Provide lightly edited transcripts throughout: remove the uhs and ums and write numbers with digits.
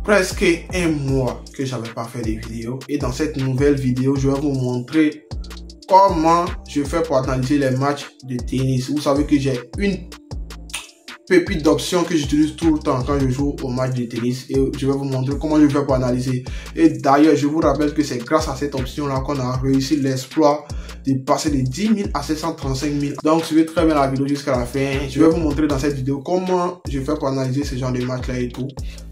presque un mois que j'avais pas fait des vidéos. Et dans cette nouvelle vidéo, je vais vous montrer comment je fais pour analyser les matchs de tennis. Vous savez que j'ai une pépite d'options que j'utilise tout le temps quand je joue au match de tennis. Et je vais vous montrer comment je fais pour analyser. Et d'ailleurs, je vous rappelle que c'est grâce à cette option-là qu'on a réussi l'exploit de passer de 10 000 à 735 000. Donc, suivez très bien la vidéo jusqu'à la fin. Je vais vous montrer dans cette vidéo comment je fais pour analyser ce genre de match-là et tout.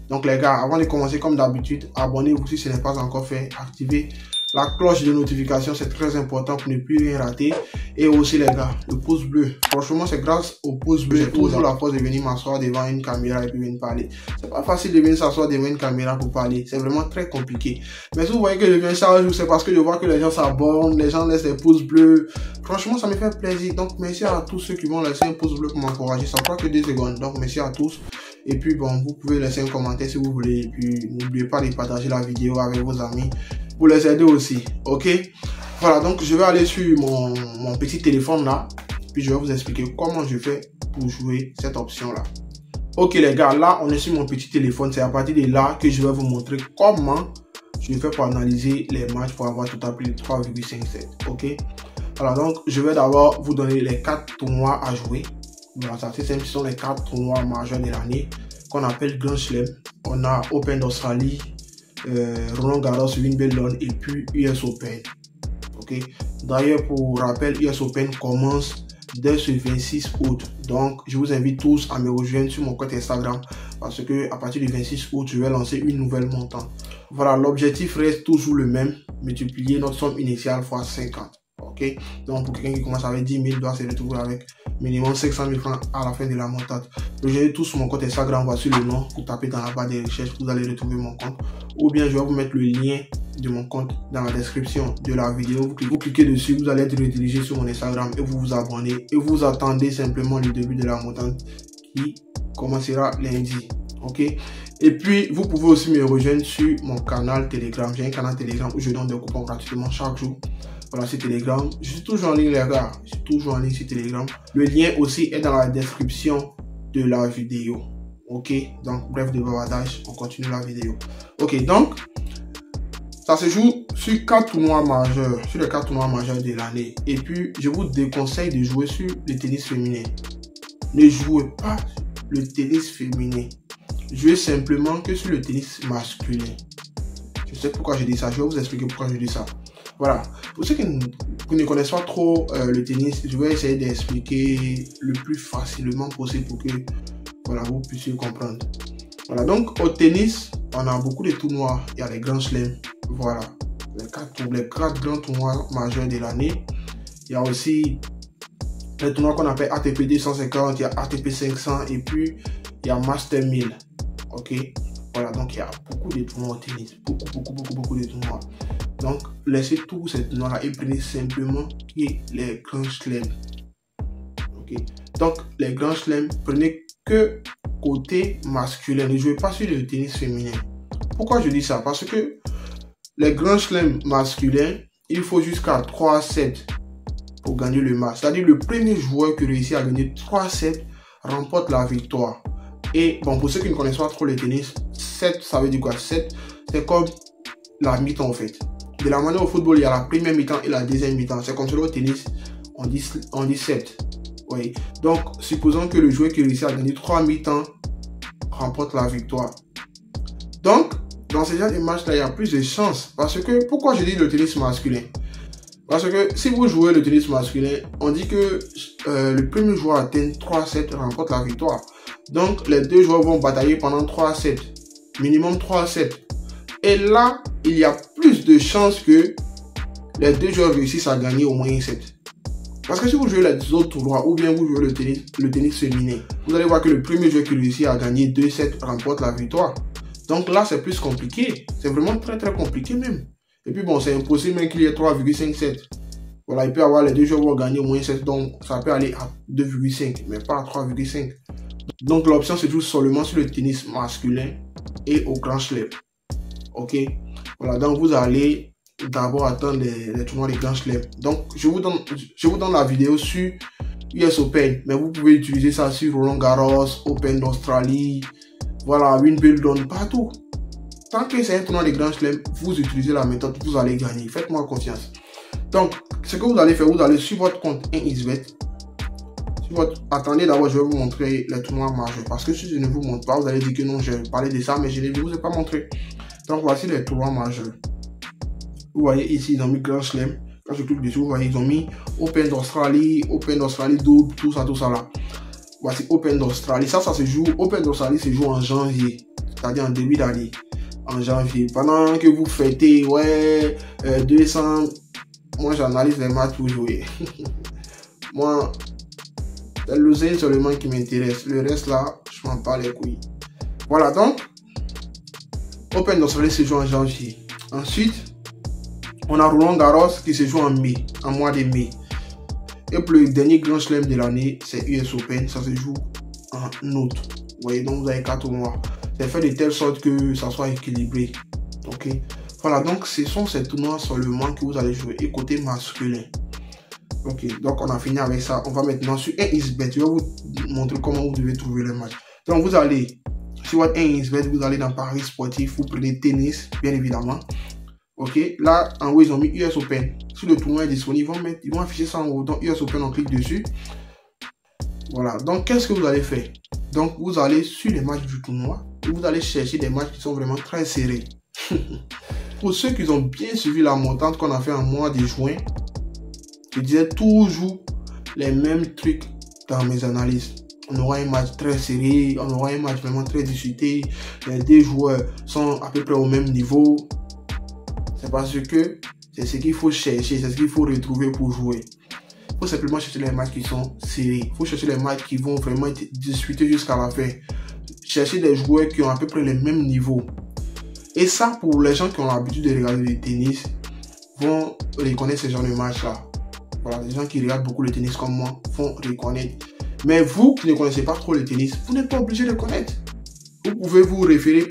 Donc, les gars, avant de commencer, comme d'habitude, abonnez-vous si ce n'est pas encore fait. Activez la cloche de notification, c'est très important pour ne plus rien rater. Et aussi, les gars, le pouce bleu. Franchement, c'est grâce au pouce bleu, j'ai toujours la force de venir m'asseoir devant une caméra et puis venir parler. C'est pas facile de venir s'asseoir devant une caméra pour parler. C'est vraiment très compliqué. Mais si vous voyez que je viens chaque jour, c'est parce que je vois que les gens s'abonnent, les gens laissent des pouces bleus. Franchement, ça me fait plaisir. Donc, merci à tous ceux qui vont laisser un pouce bleu pour m'encourager. Ça prend que 2 secondes. Donc, merci à tous. Et puis, bon, vous pouvez laisser un commentaire si vous voulez. Et puis, n'oubliez pas de partager la vidéo avec vos amis pour les aider aussi. Ok? Voilà, donc je vais aller sur mon petit téléphone là. Puis, je vais vous expliquer comment je fais pour jouer cette option-là. Ok, les gars, là, on est sur mon petit téléphone. C'est à partir de là que je vais vous montrer comment je fais pour analyser les matchs pour avoir total plus de 3,57. Ok? Voilà, donc, je vais d'abord vous donner les 4 tournois à jouer. Voilà, ça c'est simple, ce sont les 4 tournois majeurs de l'année qu'on appelle Grand Chelem. On a Open d'Australie, Roland Garros, Wimbledon et puis US Open. Ok. D'ailleurs, pour rappel, US Open commence dès ce 26 août. Donc, je vous invite tous à me rejoindre sur mon compte Instagram parce que à partir du 26 août, je vais lancer une nouvelle montante. Voilà, l'objectif reste toujours le même, multiplier notre somme initiale fois 50. Ok, donc pour quelqu'un qui commence avec 10 000 doit se retrouver avec minimum 500 000 francs à la fin de la montante. Rejoignez tous sur mon compte Instagram, voici le nom, vous tapez dans la barre de recherche, vous allez retrouver mon compte. Ou bien je vais vous mettre le lien de mon compte dans la description de la vidéo. Vous cliquez dessus, vous allez être redirigé sur mon Instagram et vous vous abonnez. Et vous attendez simplement le début de la montante qui commencera lundi. Ok, et puis vous pouvez aussi me rejoindre sur mon canal Telegram. J'ai un canal Telegram où je donne des coupons gratuitement chaque jour. Voilà, sur Telegram. Je suis toujours en ligne, les gars. Je suis toujours en ligne sur Telegram. Le lien aussi est dans la description de la vidéo. Ok, donc bref de bavardage, on continue la vidéo. Ok, donc ça se joue sur 4 tournois majeurs, sur les 4 tournois majeurs de l'année. Et puis je vous déconseille de jouer sur le tennis féminin. Ne jouez pas le tennis féminin. Jouez simplement que sur le tennis masculin. Je sais pourquoi je dis ça. Je vais vous expliquer pourquoi je dis ça. Voilà, pour ceux qui ne connaissent pas trop le tennis, je vais essayer d'expliquer le plus facilement possible pour que voilà, vous puissiez comprendre. Voilà, donc au tennis, on a beaucoup de tournois. Il y a les grands chelems, voilà, les 4 grands tournois majeurs de l'année. Il y a aussi les tournois qu'on appelle ATP 250, il y a ATP 500 et puis il y a Master 1000. Ok, voilà, donc il y a beaucoup de tournois au tennis, beaucoup de tournois. Donc, laissez tous ces tournois-là et prenez simplement les grands chelems. Ok. Donc, les grands chelems, prenez que côté masculin. Ne jouez pas sur le tennis féminin. Pourquoi je dis ça? Parce que les grands chelems masculins, il faut jusqu'à 3-7 pour gagner le match. C'est-à-dire, le premier joueur qui réussit à gagner 3-7 remporte la victoire. Et bon, pour ceux qui ne connaissent pas trop le tennis, 7, ça veut dire quoi? 7, c'est comme la mi-temps en fait. De la manière au football, il y a la première mi-temps et la deuxième mi-temps. C'est comme ça au tennis, on dit 7. Oui. Donc, supposons que le joueur qui réussit à gagner 3 mi-temps remporte la victoire. Donc, dans ce genre de match-là, il y a plus de chances. Parce que, pourquoi je dis le tennis masculin? Parce que si vous jouez le tennis masculin, on dit que le premier joueur à atteindre 3-7 remporte la victoire. Donc, les deux joueurs vont batailler pendant 3-7. Minimum 3-7. Et là, il y a plus de chances que les deux joueurs réussissent à gagner au moins un set. Parce que si vous jouez les autres tournois ou bien vous jouez le tennis féminin, vous allez voir que le premier joueur qui réussit à gagner 2 sets remporte la victoire. Donc là, c'est plus compliqué. C'est vraiment très compliqué même. Et puis bon, c'est impossible même qu'il y ait 3,5 sets. Voilà, il peut y avoir les deux joueurs vont gagner au moins 7, donc ça peut aller à 2,5, mais pas à 3,5. Donc l'option se joue seulement sur le tennis masculin et au grand chelem. Ok, voilà, donc vous allez d'abord attendre les tournois des grands chelems. Donc je vous donne la vidéo sur US Open, mais vous pouvez utiliser ça sur Roland Garros, Open d'Australie, voilà, Wimbledon, partout. tant que c'est un tournoi de Grand Chelem, vous utilisez la méthode, vous allez gagner. Faites-moi confiance. Donc, ce que vous allez faire, vous allez sur votre compte 1xBet. Attendez d'abord, je vais vous montrer les tournois majeurs. Parce que si je ne vous montre pas, vous allez dire que non, j'ai parlé de ça, mais je ne vous ai pas montré. Donc, voici les tournois majeurs. Vous voyez ici, ils ont mis Grand Chelem. Quand je clique dessus, vous voyez, ils ont mis Open d'Australie, double, tout ça là. Voici Open d'Australie. Ça se joue, Open d'Australie se joue en janvier. C'est-à-dire en début d'année. En janvier. Pendant que vous fêtez, ouais, 200, moi j'analyse les matchs pour jouer. Moi, c'est le zen seulement qui m'intéresse. Le reste là, je m'en bats les couilles. Voilà, donc, Open d'Australie se joue en janvier. Ensuite, on a Roland Garros qui se joue en mai, en mois de mai. Et pour le dernier Grand Chelem de l'année, c'est US Open, ça se joue en août. Vous voyez, donc vous avez 4 mois. C'est fait de telle sorte que ça soit équilibré. Ok. Voilà, donc ce sont ces tournois seulement que vous allez jouer. Et côté masculin. Ok, donc on a fini avec ça. On va maintenant sur 1xBet. Je vais vous montrer comment vous devez trouver les matchs. Donc vous allez sur votre 1xBet, vous allez dans Paris Sportif, vous prenez tennis, bien évidemment. Ok, là en haut ils ont mis US Open. Si le tournoi est disponible, ils vont afficher ça en haut. Donc US Open, on clique dessus. Voilà, donc qu'est-ce que vous allez faire? Donc vous allez sur les matchs du tournoi et vous allez chercher des matchs qui sont vraiment très serrés. Pour ceux qui ont bien suivi la montante qu'on a fait en mois de juin, je disais toujours les mêmes trucs dans mes analyses. On aura un match très serré, on aura un match vraiment très disputé. Les deux joueurs sont à peu près au même niveau. C'est parce que c'est ce qu'il faut chercher, c'est ce qu'il faut retrouver pour jouer. Il faut simplement chercher les matchs qui sont serrés. Il faut chercher les matchs qui vont vraiment être disputés jusqu'à la fin. Chercher des joueurs qui ont à peu près le même niveau. Et ça, pour les gens qui ont l'habitude de regarder le tennis, vont reconnaître ce genre de match-là. Voilà, les gens qui regardent beaucoup le tennis comme moi vont reconnaître. Mais vous qui ne connaissez pas trop le tennis, vous n'êtes pas obligé de connaître. Vous pouvez vous référer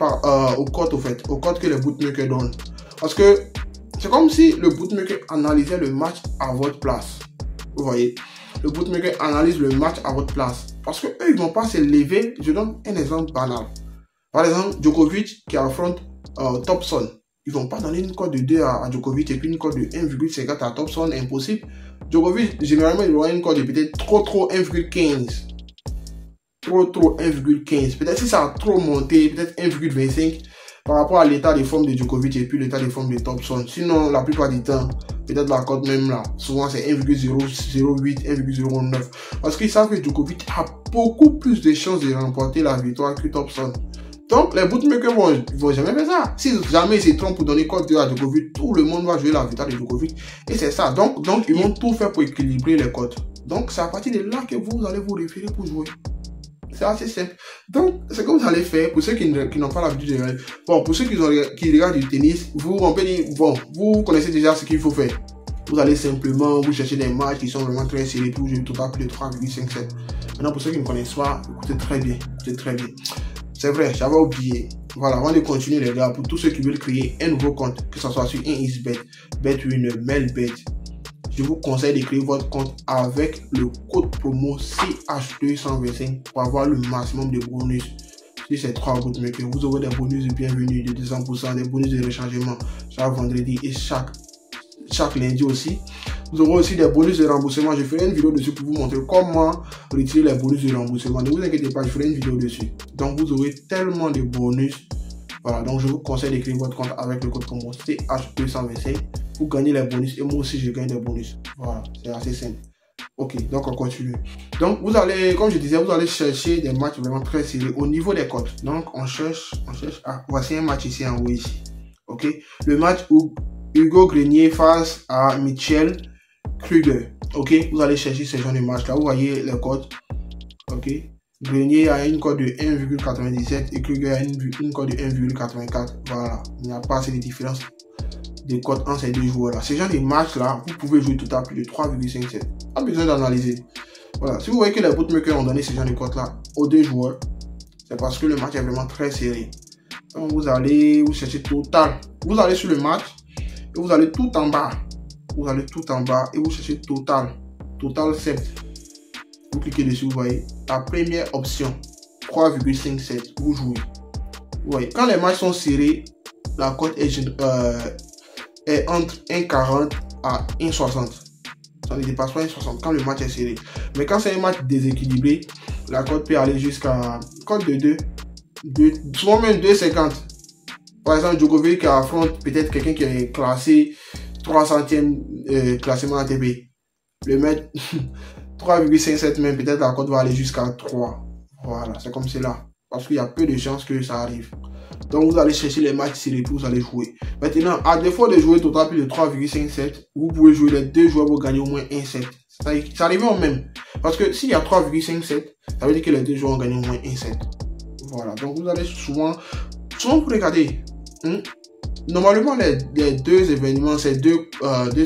au code, au code que les bookmakers donnent. Parce que c'est comme si le bookmaker analysait le match à votre place. Vous voyez, le bookmaker analyse le match à votre place. Parce que eux, ils ne vont pas se lever. Je donne un exemple banal. Par exemple, Djokovic qui affronte Thompson. Ils ne vont pas donner une cote de 2 à Djokovic et puis une cote de 1,50 à Thompson. Impossible. Djokovic, généralement, il aura une cote de peut-être trop 1,15. Trop 1,15. Peut-être si ça a trop monté, peut-être 1,25 par rapport à l'état de forme de Djokovic et puis l'état de forme de Thompson. Sinon, la plupart du temps, peut-être la cote même là, souvent c'est 1,008, 1,09. Parce qu'ils savent que Djokovic a beaucoup plus de chances de remporter la victoire que Thompson. Donc, les bookmakers vont jamais faire ça. Si jamais ils se trompent pour donner cote 2 à Djokovic, tout le monde va jouer la victoire de Djokovic. Et c'est ça. Donc, ils vont tout faire pour équilibrer les cotes. Donc, c'est à partir de là que vous allez vous référer pour jouer. C'est assez simple. Donc, ce que vous allez faire, pour ceux qui n'ont pas l'habitude de regarder, bon, pour ceux qui regardent du tennis, on peut dire, bon, vous connaissez déjà ce qu'il faut faire. Vous allez simplement vous chercher des matchs qui sont vraiment très serrés pour jouer total plus de 3,57. Maintenant, pour ceux qui ne connaissent pas, écoutez très bien. C'est vrai, j'avais oublié. Voilà, avant de continuer les gars, pour tous ceux qui veulent créer un nouveau compte, que ce soit sur 1xBet, BetWinner, Melbet, je vous conseille de créer votre compte avec le code promo CH225 pour avoir le maximum de bonus sur ces 3 bookmakers. Vous aurez des bonus de bienvenue de 200%, des bonus de rechargement chaque vendredi et chaque lundi aussi. Vous aurez aussi des bonus de remboursement. Je ferai une vidéo dessus pour vous montrer comment retirer les bonus de remboursement. Ne vous inquiétez pas, je ferai une vidéo dessus. Donc vous aurez tellement de bonus. Voilà, donc je vous conseille de créer votre compte avec le code promo CH225. Vous gagnez les bonus et moi aussi je gagne des bonus. Voilà, c'est assez simple. Ok, donc on continue. Donc vous allez, comme je disais, vous allez chercher des matchs vraiment très serrés au niveau des cotes. Donc on cherche. Ah, voici un match ici en haut ici. Ok, le match où Hugo Grenier face à Michel Kruger. Ok, vous allez chercher ce genre de match là. Vous voyez les cotes. Ok, Grenier a une cote de 1,97 et Kruger a une cote de 1,84. Voilà, il n'y a pas assez de différence de cotes entre ces deux joueurs là. Ces genre de match là, vous pouvez jouer tout à plus de 3,57. Pas besoin d'analyser. Voilà, si vous voyez que les bookmakers ont donné ce genre de cotes là aux deux joueurs, c'est parce que le match est vraiment très serré. Donc vous allez vous chercher total. Vous allez sur le match et vous allez tout en bas. Vous allez tout en bas et vous cherchez total. Total 7. Vous cliquez dessus, vous voyez. La première option, 3,57. Vous jouez. Vous voyez, quand les matchs sont serrés, la cote est entre 1,40 à 1,60. Ça ne dépasse pas 1,60 quand le match est serré. Mais quand c'est un match déséquilibré, la cote peut aller jusqu'à cote de 2, souvent même 2,50. Par exemple, Djokovic qui affronte peut-être quelqu'un qui est classé 300e classement ATP. Le mettre 3,57 même, peut-être la cote va aller jusqu'à 3. Voilà, c'est comme cela. Parce qu'il y a peu de chances que ça arrive. Donc vous allez chercher les matchs serrés, vous allez jouer. Maintenant, à défaut de jouer total plus de 3,57, vous pouvez jouer les deux joueurs pour gagner au moins 1,7. Ça arrive au même. Parce que s'il y a 3,57, ça veut dire que les deux joueurs ont gagné au moins 1,7. Voilà, donc vous allez souvent vous regardez. Normalement, les deux événements, ces deux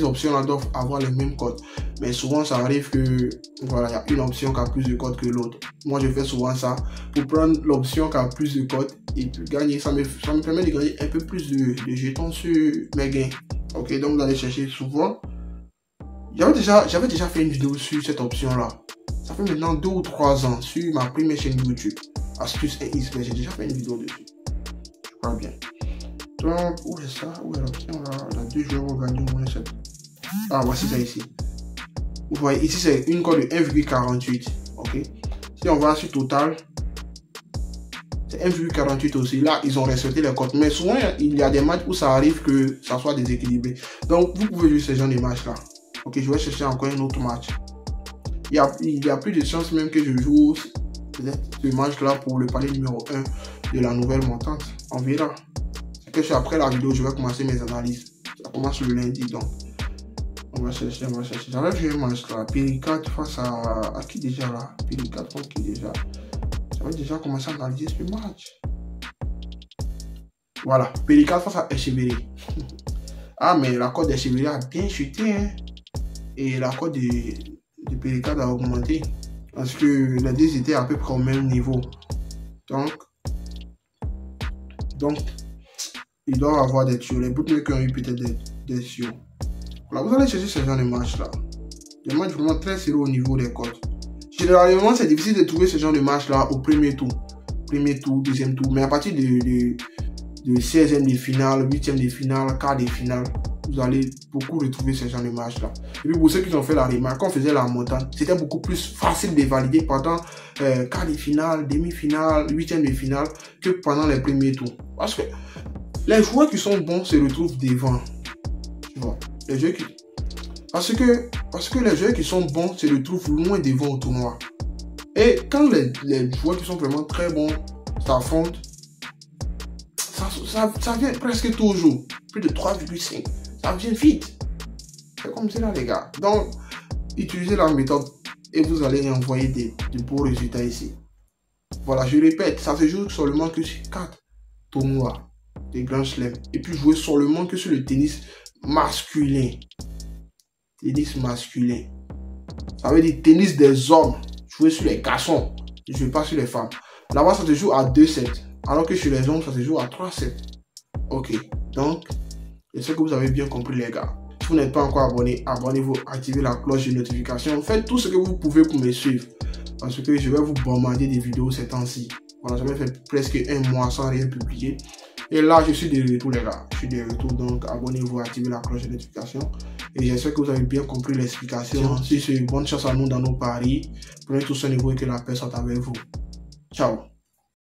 options-là doivent avoir les mêmes codes. Mais souvent, ça arrive que, voilà, il y a une option qui a plus de codes que l'autre. Moi, je fais souvent ça pour prendre l'option qui a plus de codes et gagner. Ça me permet de gagner un peu plus de jetons sur mes gains. Ok, donc vous allez chercher souvent. J'avais déjà fait une vidéo sur cette option-là. Ça fait maintenant 2 ou 3 ans sur ma première chaîne YouTube. Astuce et eSport. J'ai déjà fait une vidéo dessus. Je crois bien. Donc, où est ça? Où est l'option là? La 2 joueurs vont gagner au moins 7. Ah, voici ça ici. Vous voyez, ici c'est une cote de 1,48. Ok. Si on va sur Total, c'est 1,48 aussi. Là, ils ont respecté les cotes. Mais souvent, il y a des matchs où ça arrive que ça soit déséquilibré. Donc, vous pouvez jouer ce genre de match là. Ok, je vais chercher encore un autre match. Il y a plus de chances même que je joue ce match là pour le palier numéro 1 de la nouvelle montante. On verra. Que après la vidéo, je vais commencer mes analyses. Ça commence le lundi, donc on va chercher. J'avais vu un match là, Péricat face à qui déjà là? Péricat contre qui déjà? J'avais déjà commencé à analyser ce match. Voilà, Péricat face à Echeverry. Ah, mais la cote d'Echeverry a bien chuté, hein? Et la cote de Péricat a augmenté. Parce que les deux étaient à peu près au même niveau. Donc ils doivent avoir des tuyaux. Les bookmakers ont eu peut-être des tuyaux. Voilà, vous allez chercher ce genre de match-là. Des matchs vraiment très serrés au niveau des cotes. Généralement, c'est difficile de trouver ce genre de match-là au premier tour. Premier tour, deuxième tour. Mais à partir de 16e de finale, 8e de finale, quart de finale, vous allez beaucoup retrouver ce genre de match-là. Et puis pour ceux qui ont fait la remarque, quand on faisait la montante, c'était beaucoup plus facile de valider pendant quart de finale, demi-finale, 8e de finale que pendant les premiers tours. Parce que les joueurs qui sont bons se retrouvent devant. Tu vois, parce que les joueurs qui sont bons se retrouvent loin devant au tournoi. Et quand les joueurs qui sont vraiment très bons s'affrontent, ça vient presque toujours. Plus de 3,5. Ça vient vite. C'est comme ça, les gars. Donc, utilisez la méthode et vous allez envoyer de beaux résultats ici. Voilà, je répète, ça se joue seulement que sur 4 tournois des grands chelems. Et puis jouer seulement que sur le tennis masculin. Tennis masculin. Ça veut dire tennis des hommes. Jouer sur les garçons. Je ne joue pas sur les femmes. Là-bas, ça se joue à 2-7. Alors que chez les hommes, ça se joue à 3-7. Ok. Donc, j'espère que vous avez bien compris, les gars. Si vous n'êtes pas encore abonné, abonnez-vous, activez la cloche de notification. Faites tout ce que vous pouvez pour me suivre. Parce que je vais vous bombarder des vidéos ces temps-ci. Voilà, j'avais fait presque un mois sans rien publier. Et là, je suis de retour, les gars. Je suis de retour, donc abonnez-vous, activez la cloche de notification. Et j'espère que vous avez bien compris l'explication. Si c'est bonne chance à nous dans nos paris. Prenez tout ce niveau et que la paix soit avec vous. Ciao.